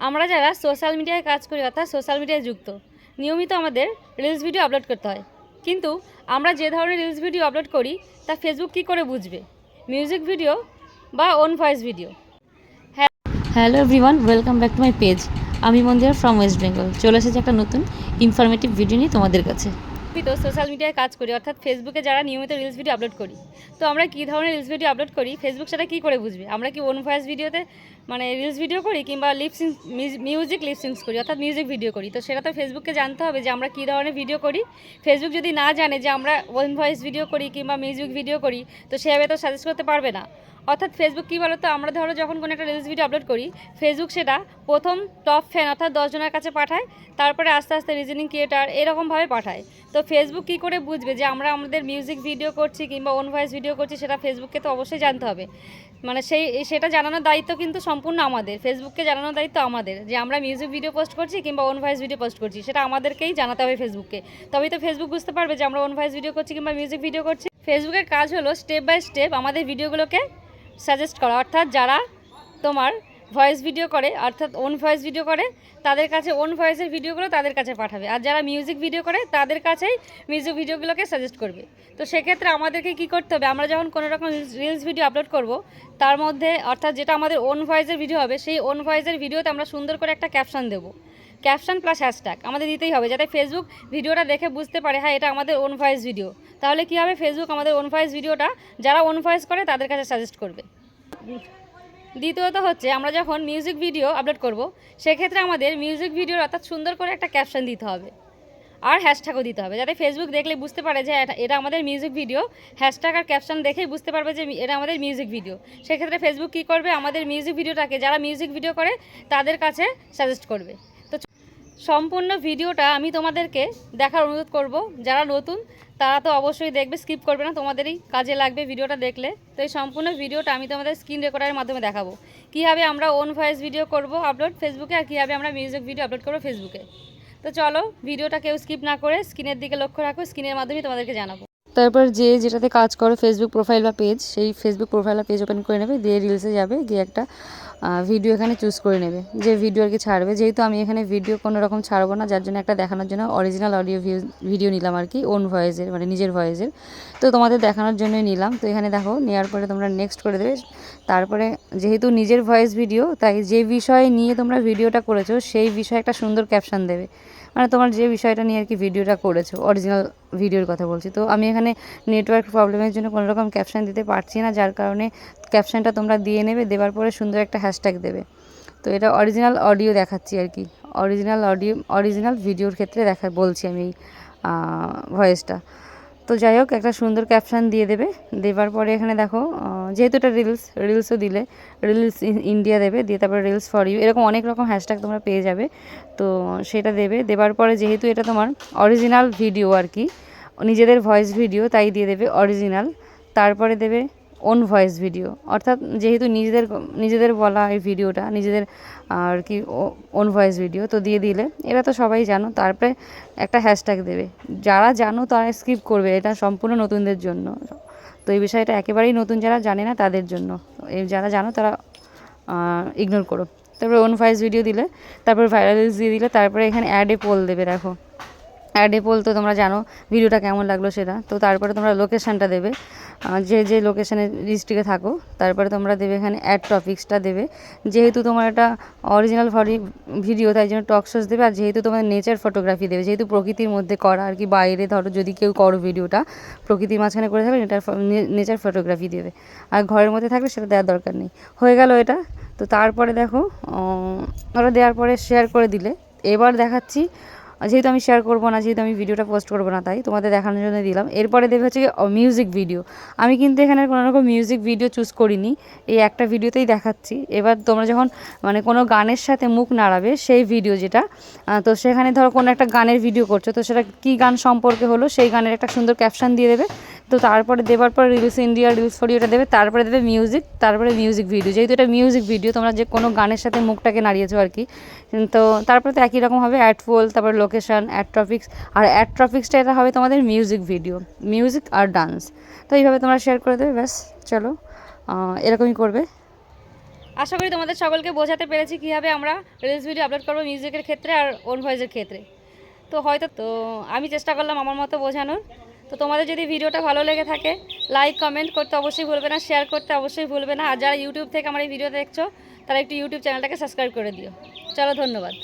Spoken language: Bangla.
আমরা যারা সোশ্যাল মিডিয়ায় কাজ করি অর্থাৎ সোশ্যাল মিডিয়ায় যুক্ত, নিয়মিত আমাদের রিলস ভিডিও আপলোড করতে হয়। কিন্তু আমরা যে ধরনের রিলস ভিডিও আপলোড করি তা ফেসবুক কী করে বুঝবে? মিউজিক ভিডিও বা own voice video? Hello everyone, welcome back to my page. আমি মন্দিরা ফ্রম ওয়েস্ট বেঙ্গল। চলে এসেছি একটা নতুন ইনফরমেটিভ ভিডিও নিয়ে তোমাদের কাছে। তো সোশ্যাল মিডিয়ায় কাজ করি অর্থাৎ ফেসবুকে যারা নিয়মিত রিলস ভিডিও আপলোড করি, তো আমরা কী ধরনের রিলস ভিডিও আপলোড করি ফেসবুক সেটা কী করে বুঝবে? আমরা কি ওন ভয়েস ভিডিওতে রিলস ভিডিও করি কিংবা মিউজিক লিপসিংস করি অর্থাৎ মিউজিক ভিডিও করি? তো সেটা তো ফেসবুককে জানতে হবে যে আমরা কী ধরনের ভিডিও করি। ফেসবুক যদি না জানে যে আমরা ওন ভয়েস ভিডিও করি কিংবা মিউজিক ভিডিও করি, তো সেভাবে তো সাজেস্ট করতে পারবে না। অর্থাৎ ফেসবুক কী বলো তো, আমরা ধরো যখন কোনো একটা রিলস ভিডিও আপলোড করি, ফেসবুক সেটা প্রথম টপ ফ্যান অর্থাৎ 10 জনের কাছে পাঠায়, তারপরে আস্তে আস্তে রিজনিং ক্রিয়েটার এরকমভাবে পাঠায়। তো ফেসবুক কী করে বুঝবে যে আমরা আমাদের মিউজিক ভিডিও করছি কিংবা ওন ভয়েস ভিডিও করছি? সেটা ফেসবুককে তো অবশ্যই জানতে হবে। সেটা জানানোর দায়িত্ব কিন্তু সম্পূর্ণ আমাদের, ফেসবুককে জানানোর দায়িত্ব আমাদের যে আমরা মিউজিক ভিডিও পোস্ট করছি কিংবা ওন ভয়েস ভিডিও পোস্ট করছি, সেটা আমাদেরকেই জানাতে হবে ফেসবুককে। তবেই তো ফেসবুক বুঝতে পারবে যে আমরা ওন ভয়েস ভিডিও করছি কিংবা মিউজিক ভিডিও করছি। ফেসবুকের কাজ হলো স্টেপ বাই স্টেপ আমাদের ভিডিওগুলোকে সাজেস্ট করা, অর্থাৎ যারা তোমার ভয়েস ভিডিও করে অর্থাৎ ওন ভয়েস ভিডিও করে তাদের কাছে ওন ভয়েসের ভিডিওগুলো তাদের কাছে পাঠাবে, আর যারা মিউজিক ভিডিও করে তাদের কাছেই মিউজিক ভিডিওগুলোকে সাজেস্ট করবে। তো সেক্ষেত্রে আমাদেরকে কী করতে হবে? আমরা যখন কোনো রকম রিলস ভিডিও আপলোড করব, তার মধ্যে অর্থাৎ যেটা আমাদের ওন ভয়েসের ভিডিও হবে, সেই ওন ভয়েসের ভিডিওতে আমরা সুন্দর করে একটা ক্যাপশন দেবো। ক্যাপশন প্লাস হ্যাশট্যাগ আমাদের দিতেই হবে, যাতে ফেসবুক ভিডিওটা দেখে বুঝতে পারে হ্যাঁ এটা আমাদের ওন ভয়েস ভিডিও। তাহলে কী হবে? ফেসবুক আমাদের ওন ভয়েস ভিডিওটা যারা ওন ভয়েস করে তাদের কাছে সাজেস্ট করবে। দ্বিতীয়ত হচ্ছে, আমরা যখন মিউজিক ভিডিও আপলোড করব, সেক্ষেত্রে আমাদের মিউজিক ভিডিওর অর্থাৎ সুন্দর করে একটা ক্যাপশন দিতে হবে আর হ্যাশট্যাগও দিতে হবে, যাতে ফেসবুক দেখলে বুঝতে পারে যে এটা আমাদের মিউজিক ভিডিও। হ্যাশট্যাগ আর ক্যাপশন দেখেই বুঝতে পারবে যে এটা আমাদের মিউজিক ভিডিও। সেক্ষেত্রে ফেসবুক কী করবে? আমাদের মিউজিক ভিডিওটাকে যারা মিউজিক ভিডিও করে তাদের কাছে সাজেস্ট করবে। তো সম্পূর্ণ ভিডিওটা আমি তোমাদেরকে দেখার অনুরোধ করব। যারা নতুন তারা তো অবশ্যই দেখবে, স্কিপ করবে না, তোমাদেরই কাজে লাগবে ভিডিওটা দেখলে। তো এই সম্পূর্ণ ভিডিওটা আমি তোমাদের স্ক্রিন রেকর্ডারের মাধ্যমে দেখাবো কীভাবে আমরা ওন ভয়েস ভিডিও করব আপলোড ফেসবুকে, আর কীভাবে আমরা মিউজিক ভিডিও আপলোড করবো ফেসবুকে। তো চলো, ভিডিওটা কেউ স্কিপ না করে স্ক্রিনের দিকে লক্ষ্য রাখো, স্ক্রিনের মাধ্যমে তোমাদেরকে জানাবো। তারপর যেটাতে কাজ করো ফেসবুক প্রোফাইল বা পেজ, সেই ফেসবুক প্রোফাইল বা পেজ ওপেন করে নেবে, দিয়ে রিলসে যাবে, গিয়ে একটা ভিডিও এখানে চুজ করে নেবে যে ভিডিও আর কি ছাড়বে। যেহেতু আমি এখানে ভিডিও কোনো রকম ছাড়বো না, যার জন্য একটা দেখানোর জন্য অরিজিনাল অডিও ভিডিও নিলাম আর কি, ওন ভয়েসের নিজের ভয়েসের। তো তোমাদের দেখানোর জন্যই নিলাম। তো এখানে দেখো, নেওয়ার পরে তোমরা নেক্সট করে দেবে। তারপরে যেহেতু নিজের ভয়েস ভিডিও, তাই যে বিষয় নিয়ে তোমরা ভিডিওটা করেছো সেই বিষয়ে একটা সুন্দর ক্যাপশন দেবে, তোমার যে বিষয়টা নিয়ে আর কি ভিডিওটা করেছো, অরিজিনাল ভিডিওর কথা বলছি। তো আমি এখানে নেটওয়ার্ক প্রবলেমের জন্য কোনো রকম ক্যাপশন দিতে পারছি না, যার কারণে ক্যাপশনটা তোমরা দিয়ে নেবে, দেওয়ার পরে সুন্দর একটা হ্যাশট্যাগ দেবে। তো এটা অরিজিনাল অডিও দেখাচ্ছি আর কি, অরিজিনাল ভিডিওর ক্ষেত্রে বলছি আমি এই ভয়েসটা। তো যাই হোক, একটা সুন্দর ক্যাপশন দিয়ে দেবে। দেওয়ার পরে এখানে দেখো, যেহেতু এটা রিলসও দিলে রিলস ইন্ডিয়া দেবে, দিয়ে তারপরে রিলস ফর ইউ, এরকম অনেক রকম হ্যাশট্যাগ তোমরা পেয়ে যাবে। তো সেটা দেবে। দেওয়ার পরে যেহেতু এটা তোমার অরিজিনাল ভিডিও আর কি, নিজেদের ভয়েস ভিডিও, তাই দিয়ে দেবে অরিজিনাল। তারপরে দেবে ওন ভয়েস ভিডিও, অর্থাৎ যেহেতু নিজেদের বলা এই ভিডিওটা নিজেদের আর কি ওন ভয়েস ভিডিও, তো দিয়ে দিলে, এরা তো সবাই জানো। তারপরে একটা হ্যাশট্যাগ দেবে। যারা জানো তারা স্কিপ করবে, এটা সম্পূর্ণ নতুনদের জন্য। তো এই বিষয়টা একেবারেই নতুন, যারা জানে না তাদের জন্য। যারা জানো তারা ইগনোর করো। তারপরে ওন ভয়েস ভিডিও দিলে, তারপরে ভাইরাল রিলস দিয়ে দিলে, তারপরে এখানে অ্যাড এ পোল দেবে। দেখো, অ্যাড এ পোল, তো তোমরা জানো ভিডিওটা কেমন লাগলো সেটা। তো তারপরে তোমরা লোকেশানটা দেবে, যে লোকেশানে ডিস্ট্রিক্টে থাকো। তারপরে তোমরা দেবে এখানে অ্যাড টপিক্সটা দেবে। যেহেতু তোমার এটা অরিজিনাল ভিডিও, তাই জন্য টক শোজ দেবে। আর যেহেতু তোমার নেচার ফটোগ্রাফি দেবে, যেহেতু প্রকৃতির মধ্যে করা আর কি, বাইরে ধরো যদি কেউ করো ভিডিওটা প্রকৃতির মাঝখানে করে থাকবে, নেচার ফটোগ্রাফি দেবে। আর ঘরের মধ্যে থাকলে সেটা দেওয়ার দরকার নেই। হয়ে গেল এটা। তো তারপরে দেখো, ওরা দেওয়ার পরে শেয়ার করে দিলে। এবার দেখাচ্ছি, যেহেতু আমি শেয়ার করবো না, যেহেতু আমি ভিডিওটা পোস্ট করবো না, তাই তোমাদের দেখানোর জন্য দিলাম। এরপরে দেবে হচ্ছে মিউজিক ভিডিও। আমি কিন্তু এখানে কোনো রকম মিউজিক ভিডিও চুজ করিনি, এই একটা ভিডিওতেই দেখাচ্ছি। এবার তোমরা যখন কোনো গানের সাথে মুখ নাড়াবে, সেই ভিডিও যেটা, তো সেখানে ধরো কোনো একটা গানের ভিডিও করছো, তো সেটা কী গান সম্পর্কে হলো সেই গানের একটা সুন্দর ক্যাপশন দিয়ে দেবে। তো তারপরে দেওয়ার পর রিলস ইন্ডিয়া, রিলস ফর ইউটা দেবে। তারপরে দেবে মিউজিক, তারপরে মিউজিক ভিডিও। যেহেতু এটা মিউজিক ভিডিও, তোমরা যে কোনো গানের সাথে মুখটাকে নাড়িয়েছো আর কি। তো তারপরে তো একই রকম হবে, অ্যাড পোল, তারপরে লোকেশান, অ্যাড টপিক্স। আর অ্যাড টপিক্সটা এটা হবে তোমাদের মিউজিক ভিডিও, মিউজিক আর ডান্স। তো এইভাবে তোমরা শেয়ার করে দেবে, ব্যাস। চলো, এরকমই করবে। আশা করি তোমাদের সকলকে বোঝাতে পেরেছি কীভাবে আমরা রিলস ভিডিও আপলোড করবো মিউজিকের ক্ষেত্রে আর ওন ভয়েসের ক্ষেত্রে। তো আমি চেষ্টা করলাম আমার মতো বোঝানোর। তো তোমাদের যদি ভিডিওটা ভালো লেগে থাকে লাইক কমেন্ট করতে অবশ্যই ভুলবে না, শেয়ার করতে অবশ্যই ভুলবে না। আর যারা ইউটিউব থেকে আমার এই ভিডিও দেখছো তারা একটু ইউটিউব চ্যানেলটাকে সাবস্ক্রাইব করে দিও। চলো, ধন্যবাদ।